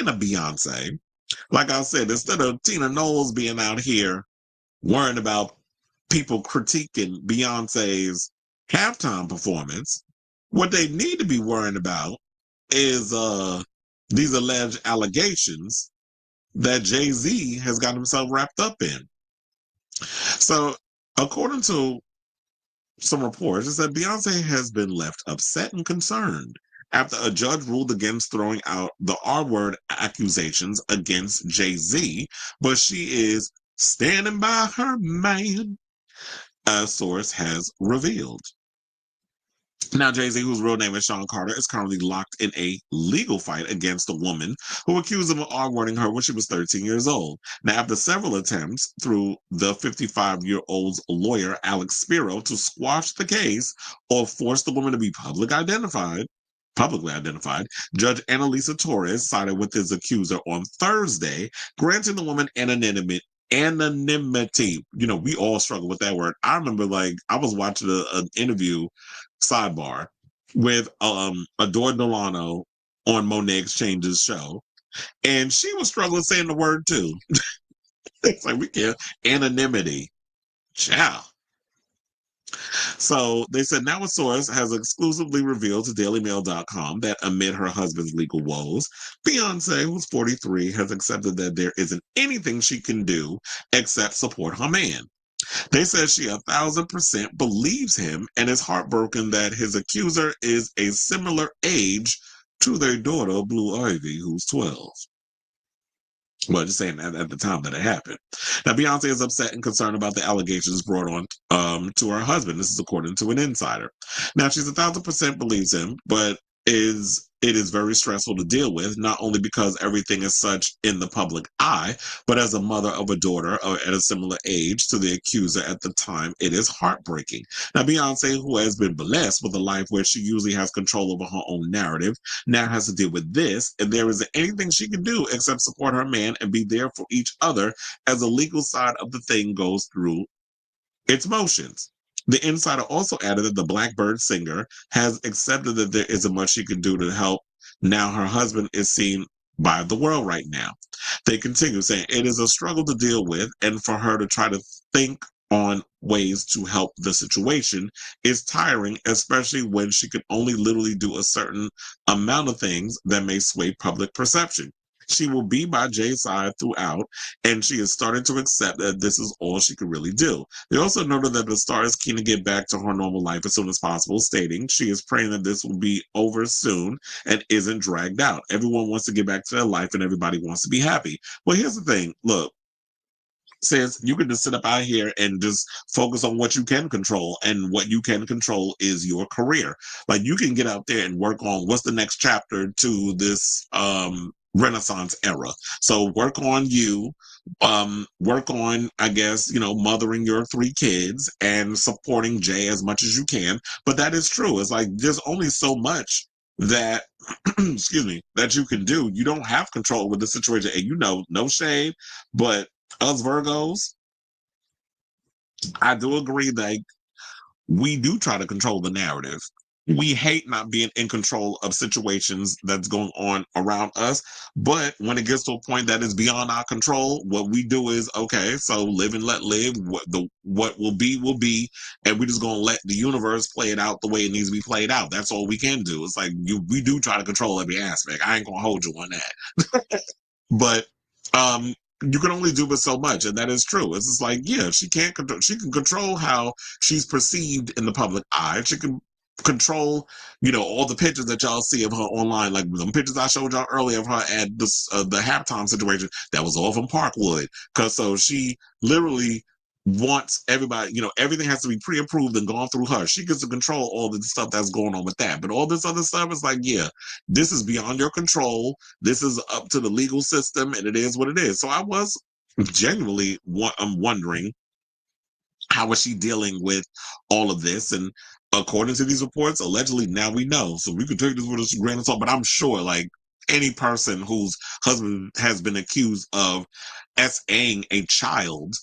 speaking of Beyonce, like I said, instead of Tina Knowles being out here worrying about people critiquing Beyonce's halftime performance, what they need to be worrying about is these alleged allegations that Jay-Z has got himself wrapped up in. So, according to some reports, it said Beyonce has been left upset and concerned after a judge ruled against throwing out the R-word accusations against Jay-Z, but she is standing by her man, a source has revealed. Now, Jay-Z, whose real name is Sean Carter, is currently locked in a legal fight against a woman who accused him of R-wording her when she was 13 years old. Now, after several attempts through the 55-year-old's lawyer, Alex Spiro, to squash the case or force the woman to be publicly identified, Judge Annalisa Torres sided with his accuser on Thursday, granting the woman anonymity. We all struggle with that word. I remember, I was watching an interview sidebar with Adore Delano on Monet Exchange's show, and she was struggling saying the word too. It's like, we can't. Anonymity. Ciao. So they said now a source has exclusively revealed to DailyMail.com that amid her husband's legal woes, Beyonce, who's 43, has accepted that there isn't anything she can do except support her man. They said she 1,000% believes him and is heartbroken that his accuser is a similar age to their daughter, Blue Ivy, who's 12. Well, just saying that at the time that it happened. Now, Beyonce is upset and concerned about the allegations brought on to her husband. This is according to an insider. Now, she's 1,000% believes him, but it is very stressful to deal with, not only because everything is such in the public eye, but as a mother of a daughter at a similar age to the accuser at the time, it is heartbreaking. Now, Beyonce, who has been blessed with a life where she usually has control over her own narrative, now has to deal with this, and there isn't anything she can do except support her man and be there for each other as the legal side of the thing goes through its motions. The insider also added that the Blackbird singer has accepted that there isn't much she can do to help. Now her husband is seen by the world right now. They continue saying it is a struggle to deal with, and for her to try to think on ways to help the situation is tiring, especially when she can only literally do a certain amount of things that may sway public perception. She will be by Jay's side throughout, and she is starting to accept that this is all she can really do. They also noted that the star is keen to get back to her normal life as soon as possible, stating she is praying that this will be over soon and isn't dragged out. Everyone wants to get back to their life and everybody wants to be happy. Well, here's the thing. Look, sis, you can just sit up out here and just focus on what you can control, and what you can control is your career. Like, you can get out there and work on what's the next chapter to this Renaissance era. So work on you, work on, I guess, mothering your 3 kids and supporting Jay as much as you can. But that is true. It's like there's only so much that excuse me, that you can do. You don't have control with the situation. And no shade, but us Virgos, I do agree that we do try to control the narrative. We hate not being in control of situations that's going on around us. But when it gets to a point that is beyond our control, what we do is, okay, so live and let live. What will be, and we're just gonna let the universe play it out the way it needs to be played out. That's all we can do. It's like we do try to control every aspect. I ain't gonna hold you on that. But you can only do but so much, and that is true. It's just like, yeah, she can control how she's perceived in the public eye. She can control, all the pictures that y'all see of her online, like the pictures I showed y'all earlier of her at this the halftime situation. That was all from Parkwood, because so she literally wants everybody, everything has to be pre-approved and gone through her. She gets to control all the stuff that's going on with that. But all this other stuff is like, yeah, this is beyond your control. This is up to the legal system, and it is what it is. So I was genuinely wondering, how is she dealing with all of this? And according to these reports, allegedly, now we know. So we could take this with a grain of salt, but I'm sure, like, any person whose husband has been accused of SAing a child,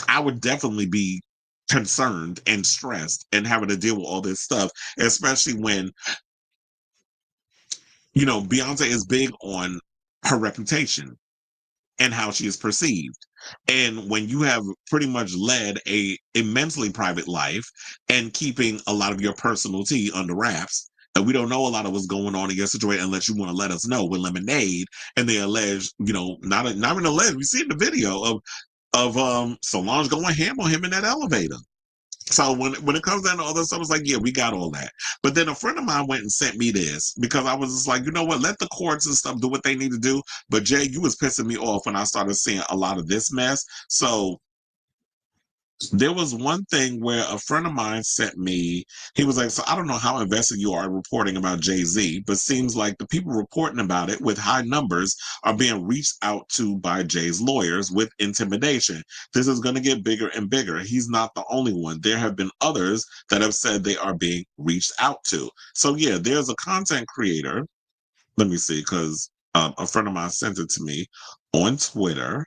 I would definitely be concerned and stressed and having to deal with all this stuff, especially when, Beyonce is big on her reputation and how she is perceived. And when you have pretty much led a immensely private life and keeping a lot of your personal tea under wraps, and we don't know a lot of what's going on in your situation unless you want to let us know with Lemonade and they allege, not even alleged. We see in the video of Solange going ham on him in that elevator. So when it comes down to all this stuff, it's like, yeah, we got all that. But then a friend of mine went and sent me this because I was just like, you know what? Let the courts and stuff do what they need to do. But Jay, you was pissing me off when I started seeing a lot of this mess. So there was one thing where a friend of mine sent me, he was like, so I don't know how invested you are in reporting about Jay-Z, but seems like the people reporting about it with high numbers are being reached out to by Jay's lawyers with intimidation. This is going to get bigger and bigger. He's not the only one. There have been others that have said they are being reached out to. So yeah, there's a content creator. Let me see, because a friend of mine sent it to me on Twitter.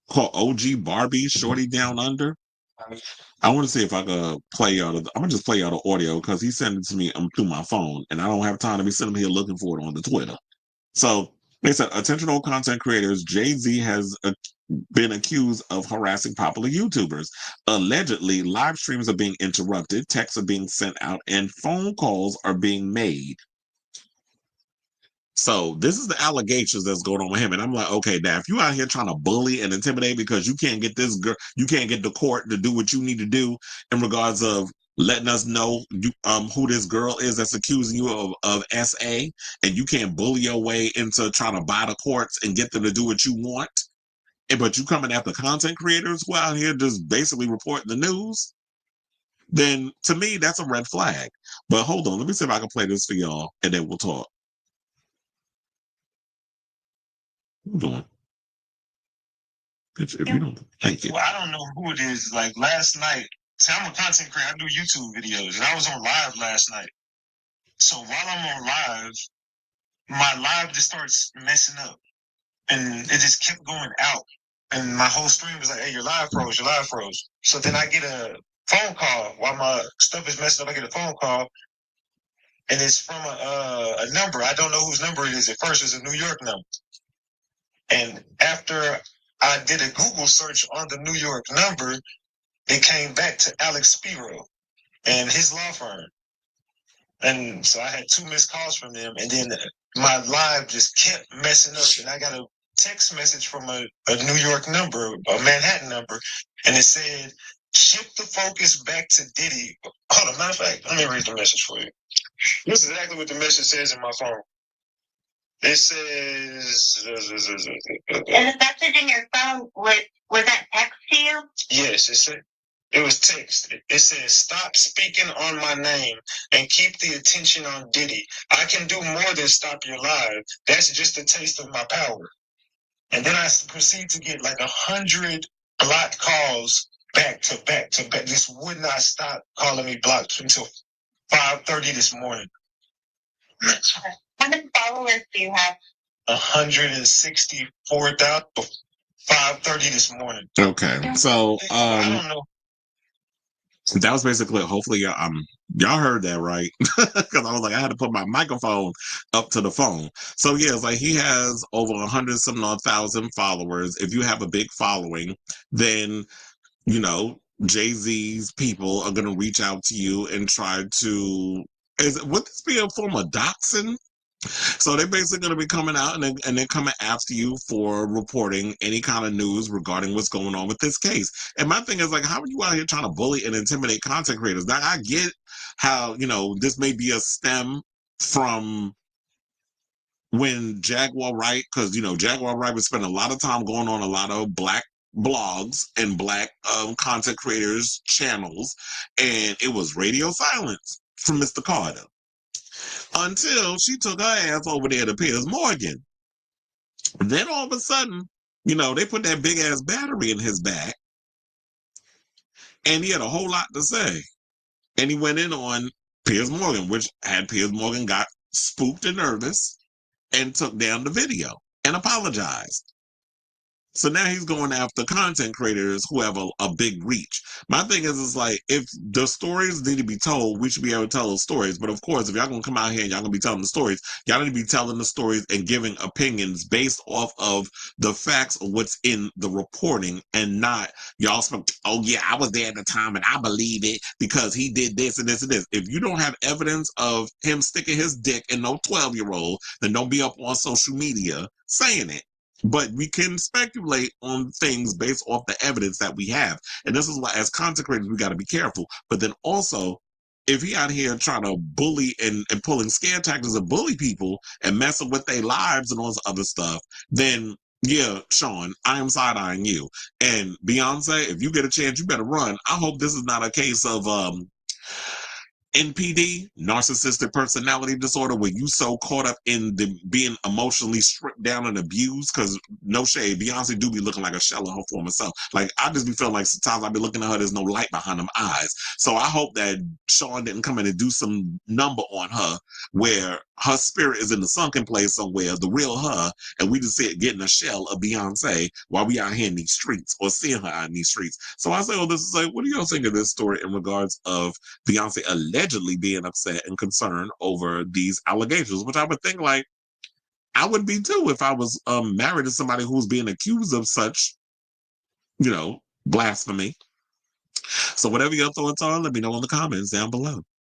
Called OG Barbie Shorty Down Under. I want to see if I could play y'all. I'm gonna just play y'all the audio because he sent it to me through my phone, and I don't have time to be sitting here looking for it on the Twitter. So they said, attention all content creators, Jay-Z has been accused of harassing popular YouTubers. Allegedly, live streams are being interrupted, texts are being sent out, and phone calls are being made. So this is the allegations that's going on with him. And I'm like, okay, now if you out here trying to bully and intimidate because you can't get this girl, you can't get the court to do what you need to do in regards of letting us know who this girl is that's accusing you of SA, and you can't bully your way into trying to buy the courts and get them to do what you want. But you coming after content creators who out here just basically reporting the news, then to me, that's a red flag. But hold on, let me see if I can play this for y'all and then we'll talk. Hold on. If you don't, thank you. Well, I don't know who it is. Like last night, see, I'm a content creator. I do YouTube videos, and I was on live last night. So while I'm on live, my live just starts messing up, and it just kept going out. And my whole screen was like, "Hey, your live froze. Your live froze." So then I get a phone call while my stuff is messing up. I get a phone call, and it's from a number. I don't know whose number it is. At first, it's a New York number. And after I did a Google search on the New York number, it came back to Alex Spiro and his law firm. And so I had 2 missed calls from them. And then my live just kept messing up. And I got a text message from a New York number, a Manhattan number. And it said, shift the focus back to Diddy. Hold on, matter of fact, let me read the message for you. This is exactly what the message says in my phone. It says... And the message in your phone, was that text to you? Yes, it was text. It says, stop speaking on my name and keep the attention on Diddy. I can do more than stop your live. That's just a taste of my power. And then I proceed to get like 100 blocked calls back to back to back. This would not stop calling me blocked until 5:30 this morning. How many followers do you have? 164,000. 5:30 this morning. Okay, so I don't know. that was basically. Hopefully, y'all heard that right, because I was like, I had to put my microphone up to the phone. So yeah, it's like he has over 100 some odd thousand followers. If you have a big following, then Jay-Z's people are going to reach out to you and try to. Would this be a form of doxing? So they're basically going to be coming out and then coming after you for reporting any kind of news regarding what's going on with this case. And my thing is like, how are you out here trying to bully and intimidate content creators? Now I get how, this may be a stem from when Jaguar Wright, because, Jaguar Wright was spending a lot of time going on a lot of Black blogs and Black content creators channels. And it was radio silence from Mr. Carter. Until she took her ass over there to Piers Morgan. Then all of a sudden, they put that big ass battery in his back. And he had a whole lot to say. And he went in on Piers Morgan, which had Piers Morgan got spooked and nervous and took down the video and apologized. So now he's going after content creators who have a big reach. My thing is like, if the stories need to be told, we should be able to tell those stories. But of course, if y'all gonna come out here and y'all gonna be telling the stories, y'all need to be telling the stories and giving opinions based off of the facts of what's in the reporting, and not y'all spoke, oh yeah, I was there at the time and I believe it because he did this and this and this. If you don't have evidence of him sticking his dick in no 12-year-old, then don't be up on social media saying it. But we can speculate on things based off the evidence that we have. And this is why, as content creators, we got to be careful. But then also, if he out here trying to bully and pulling scare tactics and bully people and messing with their lives and all this other stuff, then yeah, Sean, I am side-eyeing you. And Beyonce, if you get a chance, you better run. I hope this is not a case of NPD, narcissistic personality disorder, where you so caught up in the being emotionally stripped down and abused. Because no shade, Beyonce do be looking like a shell of her former self. Like, I just be feeling like sometimes I be looking at her, there's no light behind them eyes. So I hope that Sean didn't come in and do some number on her where her spirit is in the sunken place somewhere, the real her, and we just see it getting a shell of Beyonce while we out here in these streets or seeing her out in these streets. So I say, oh, this is like, what do y'all think of this story in regards of Beyonce allegedly being upset and concerned over these allegations? Which I would think, like, I would be too if I was married to somebody who's being accused of such, blasphemy. So whatever your thoughts are, let me know in the comments down below.